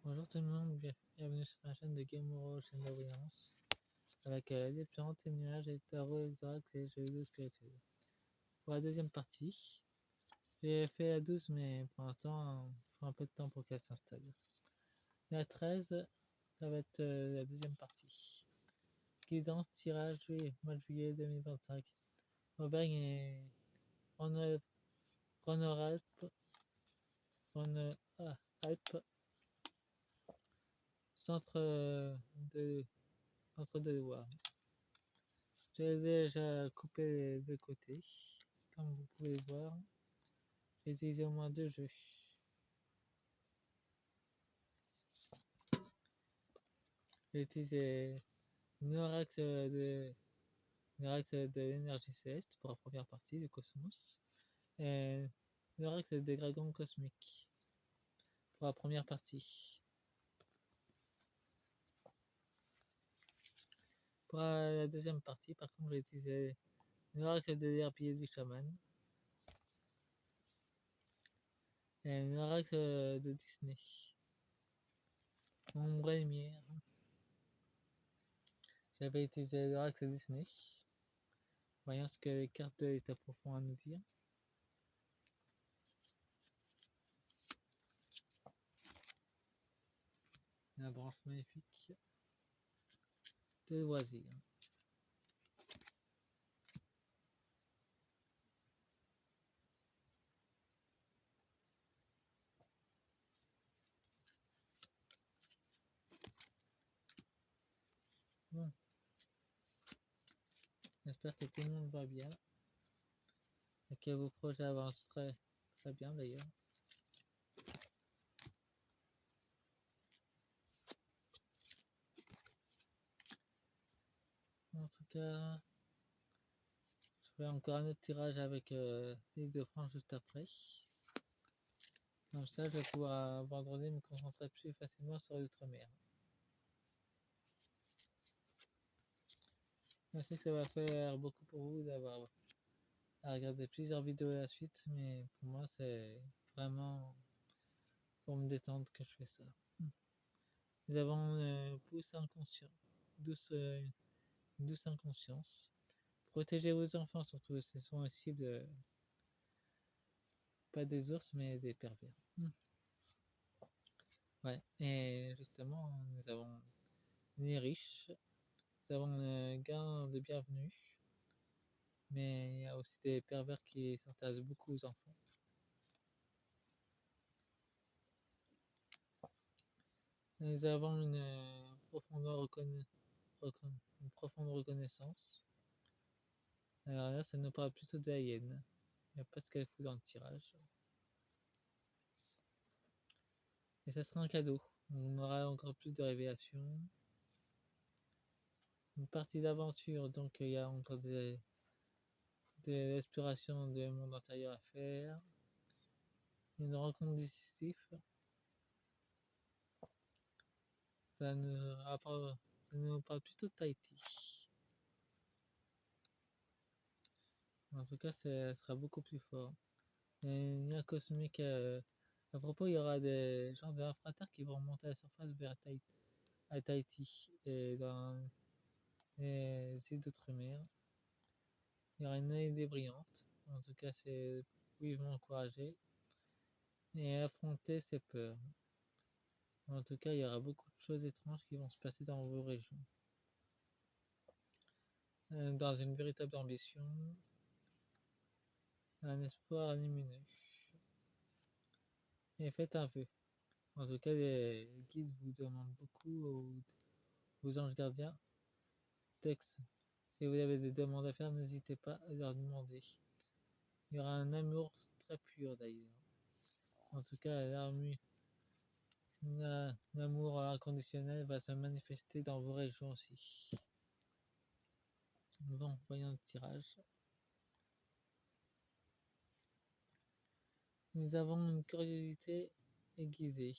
Bonjour tout le monde, bienvenue sur ma chaîne de Gamero, chaîne de brillance, avec des plantes, des nuages, des tarots, des oracles et des jeux vidéo spirituels. Pour la deuxième partie, j'ai fait la 12, mais pour l'instant, il faut un peu de temps pour qu'elle s'installe. La 13, ça va être la deuxième partie. Guidance, tirage, mois de juillet 2025. Auvergne et Rhône-Alpes, centre de Loire. J'ai déjà coupé les deux côtés, comme vous pouvez voir. J'ai utilisé au moins 2 jeux. J'ai utilisé une oracle de l'énergie céleste pour la première partie du cosmos et l'oracle des dragons cosmiques pour la première partie. Pour la deuxième partie, par contre, j'ai utilisé l'oracle de l'herbier du chaman et l'oracle de Disney. Ombre et lumière. J'avais utilisé l'oracle Disney. Voyons ce que les cartes de l'état profond à nous dire. La branche magnifique de loisirs. Bon. J'espère que tout le monde va bien et que vos projets avancent très bien d'ailleurs. En tout cas, je ferai encore un autre tirage avec l'île de France juste après. Comme ça, je vais pouvoir vendredi me concentrer plus facilement sur l'outre-mer. Je sais que ça va faire beaucoup pour vous d'avoir à regarder plusieurs vidéos à la suite, mais pour moi, c'est vraiment pour me détendre que je fais ça. Nous avons une douce inconscience. Protégez vos enfants surtout, ce sont les cibles, pas des ours, mais des pervers. Ouais, et justement, nous avons les riches, nous avons un gain de bienvenue, mais il y a aussi des pervers qui s'intéressent beaucoup aux enfants. Nous avons une profonde reconnaissance. Alors là, ça nous parle plutôt de la hyène. Il n'y a pas ce qu'elle fout dans le tirage. Et ça sera un cadeau. On aura encore plus de révélations. Une partie d'aventure, donc il y a encore de l'exploration du monde intérieur à faire. Une rencontre décisive. Ça nous parle plutôt de Tahiti. En tout cas, ça sera beaucoup plus fort. Et une lien cosmique. À propos, il y aura des gens de l'infraterre qui vont remonter à la surface vers Tahiti et dans les îles d'outre-mer. Il y aura une idée brillante. En tout cas, c'est vivement encouragé. Et affronter ses peurs. En tout cas, il y aura beaucoup de choses étranges qui vont se passer dans vos régions. Dans une véritable ambition, un espoir lumineux. Et faites un vœu. En tout cas, les guides vous demandent beaucoup aux anges gardiens. Texte. Si vous avez des demandes à faire, n'hésitez pas à leur demander. Il y aura un amour très pur d'ailleurs. En tout cas, l'amour inconditionnel va se manifester dans vos régions aussi. Bon, voyons le tirage. Nous avons une curiosité aiguisée.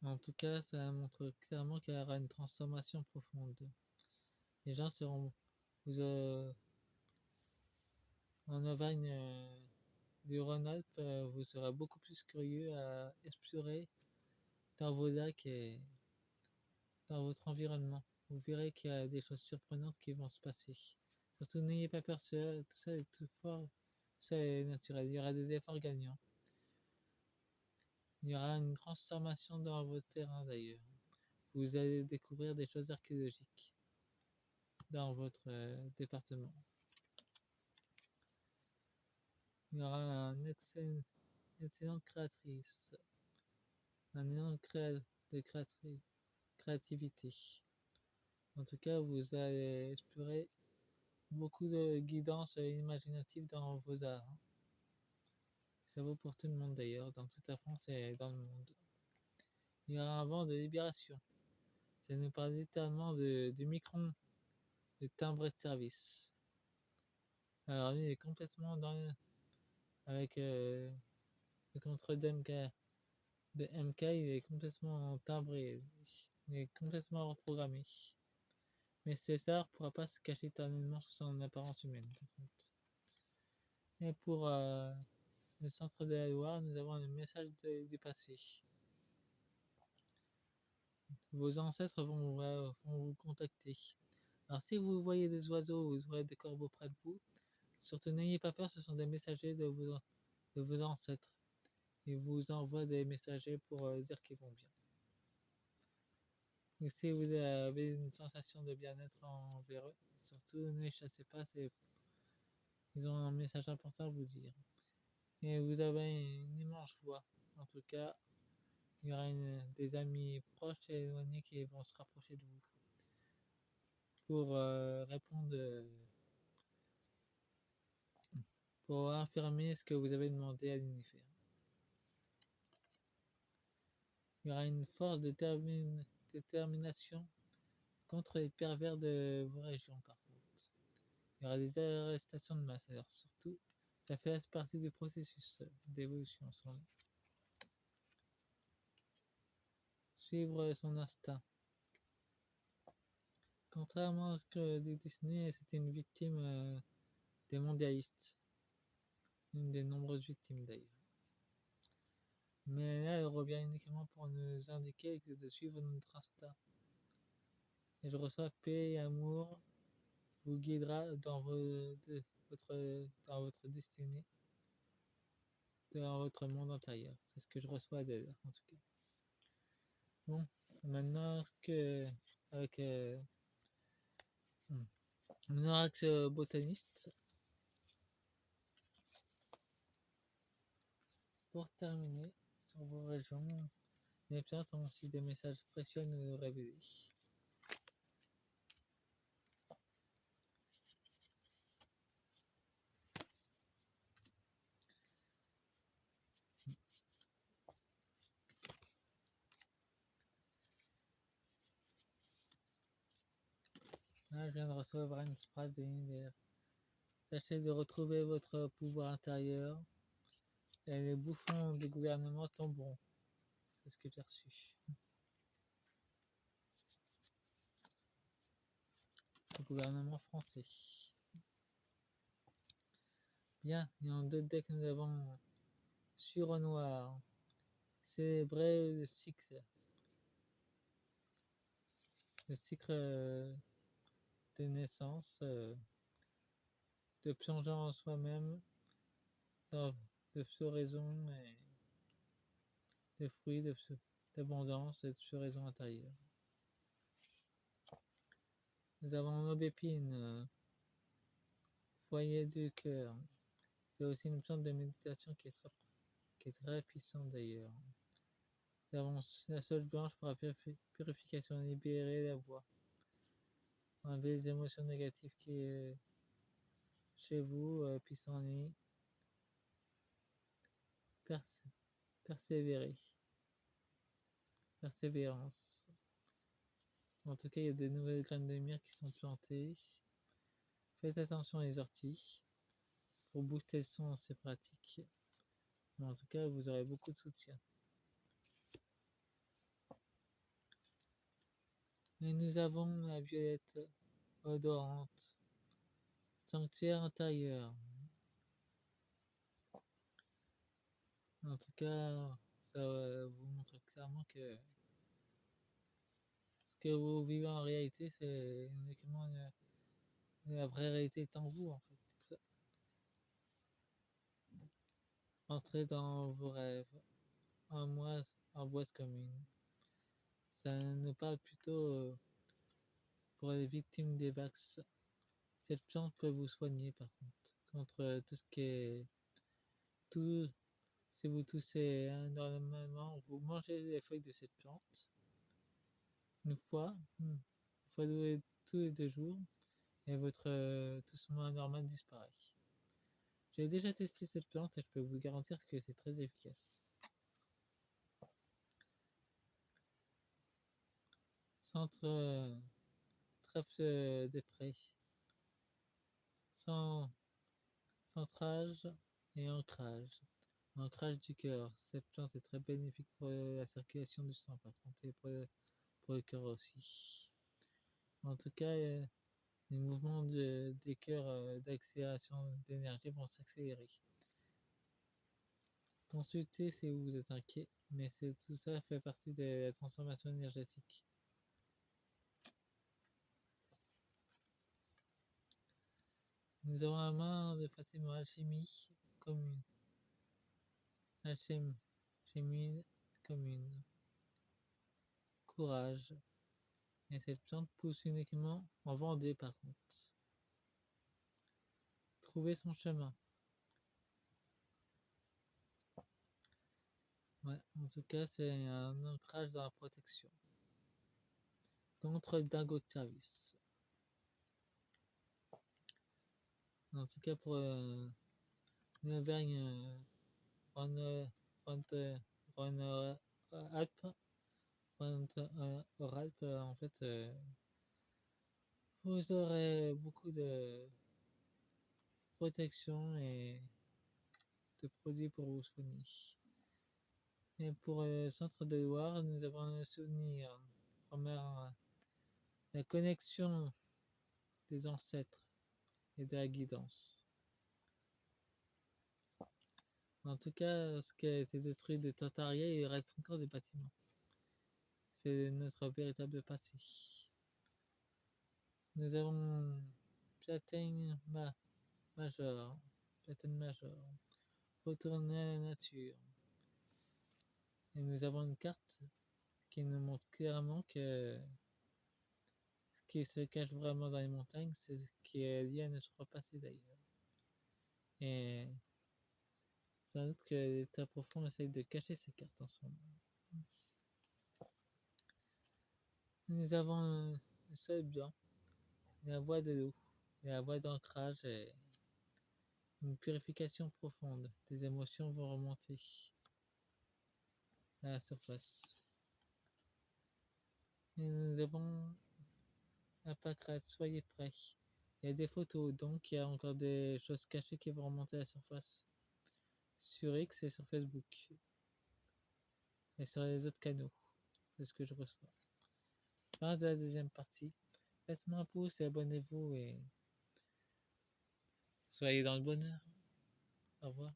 En tout cas, ça montre clairement qu'il y aura une transformation profonde. Les gens seront en Auvergne, du Rhône-Alpes, vous serez beaucoup plus curieux à explorer dans vos lacs et dans votre environnement. Vous verrez qu'il y a des choses surprenantes qui vont se passer. Surtout, n'ayez pas peur, tout ça est tout fort, tout ça est naturel. Il y aura des efforts gagnants. Il y aura une transformation dans votre terrain d'ailleurs. Vous allez découvrir des choses archéologiques dans votre département. Il y aura une excellente créatrice, un élan de créativité. En tout cas, vous allez explorer beaucoup de guidance imaginative dans vos arts. Ça vaut pour tout le monde d'ailleurs, dans toute la France et dans le monde. Il y aura un vent de libération. Ça nous parle littéralement du micron, de timbre de service. Alors lui, il est complètement avec le contrôle de MK, il est complètement timbré. Il est complètement reprogrammé. Mais César pourra pas se cacher éternellement sous son apparence humaine. Et pour le centre de la Loire, nous avons un message du passé. Vos ancêtres vont vous contacter. Alors si vous voyez des oiseaux ou vous voyez des corbeaux près de vous, surtout n'ayez pas peur, ce sont des messagers de vos ancêtres. Ils vous envoient des messagers pour dire qu'ils vont bien. Et si vous avez une sensation de bien-être envers eux, surtout ne les chassez pas, ils ont un message important à vous dire. Et vous avez une immense joie. En tout cas, il y aura des amis proches et éloignés qui vont se rapprocher de vous pour répondre, pour affirmer ce que vous avez demandé à l'univers. Il y aura une force de détermination contre les pervers de vos régions, par contre. Il y aura des arrestations de masse, alors surtout, ça fait partie du processus d'évolution en ce moment. Suivre son instinct. Contrairement à ce que dit Disney, c'était une victime des mondialistes. Une des nombreuses victimes d'ailleurs. Mais là, elle revient uniquement pour nous indiquer de suivre notre instinct. Et je reçois paix et amour vous guidera dans votre destinée, dans votre monde intérieur. C'est ce que je reçois d'elle, en tout cas. Bon, maintenant, avec mon oracle botaniste, pour terminer sur vos régions, les plantes ont aussi des messages précieux à nous révéler. Là, je viens de recevoir une phrase de l'univers. Tâchez de retrouver votre pouvoir intérieur et les bouffons du gouvernement tomberont. C'est ce que j'ai reçu. Le gouvernement français. Bien, et en deux decks, nous avons sur au noir. Célébrer le cycle de naissance, de plongeant en soi-même, de floraison et de fruits, d'abondance et de floraison intérieure. Nous avons l'aubépine, foyer du cœur. C'est aussi une plante de méditation qui est très puissante d'ailleurs. Nous avons la sauge blanche pour la purification, libérer la voix, enlever les émotions négatives qui est chez vous, pissenlit, persévérer, persévérance. En tout cas, il y a des nouvelles graines de myrrhe qui sont plantées. Faites attention aux orties pour booster le son, c'est pratique. Mais en tout cas, vous aurez beaucoup de soutien. Et nous avons la violette odorante, sanctuaire intérieur. En tout cas, ça vous montre clairement que ce que vous vivez en réalité, c'est uniquement la vraie réalité est en vous, en fait. Entrez dans vos rêves, en moi, en boîte commune. Ça nous parle plutôt pour les victimes des vaccins. Cette plante peut vous soigner, par contre tout ce qui est tout. Si vous toussez normalement, vous mangez les feuilles de cette plante une fois tous les 2 jours, et votre toussement anormal disparaît. J'ai déjà testé cette plante et je peux vous garantir que c'est très efficace. Centre trèfle des prés, centrage et ancrage. Ancrage du cœur. Cette plante est très bénéfique pour la circulation du sang, par contre, et pour le cœur aussi. En tout cas, les mouvements des cœurs d'accélération d'énergie vont s'accélérer. Consultez si vous êtes inquiet, mais tout ça fait partie de la transformation énergétique. Nous avons la main de facilement alchimie commune. Alchimie commune. Courage. Et cette plante pousse uniquement en Vendée par contre. Trouver son chemin. Ouais, en tout cas, c'est un ancrage dans la protection. Contre le dingo de service. En tout cas, pour l'Auvergne, Rhône-Alpes, Rhône-Alpes, en fait, vous aurez beaucoup de protection et de produits pour vous soigner. Et pour le centre de Loire, nous avons un souvenir, la connexion des ancêtres et de la guidance. En tout cas, ce qui a été détruit de Tartaria, il reste encore des bâtiments. C'est notre véritable passé. Nous avons Châtaigne Major, retourner à la nature. Et nous avons une carte qui nous montre clairement que ce qui se cache vraiment dans les montagnes, c'est ce qui est lié à notre passé d'ailleurs. Et sans doute que l'État profond essaye de cacher ces cartes en ce moment. Nous avons le sol blanc, la voie de l'eau, et la voie d'ancrage et une purification profonde. Des émotions vont remonter à la surface. Et nous avons la pâquerette, soyez prêts. Il y a des photos, donc il y a encore des choses cachées qui vont remonter à la surface. Sur X et sur Facebook. Et sur les autres canaux. C'est ce que je reçois. Fin de la deuxième partie. Faites-moi un pouce et abonnez-vous et soyez dans le bonheur. Au revoir.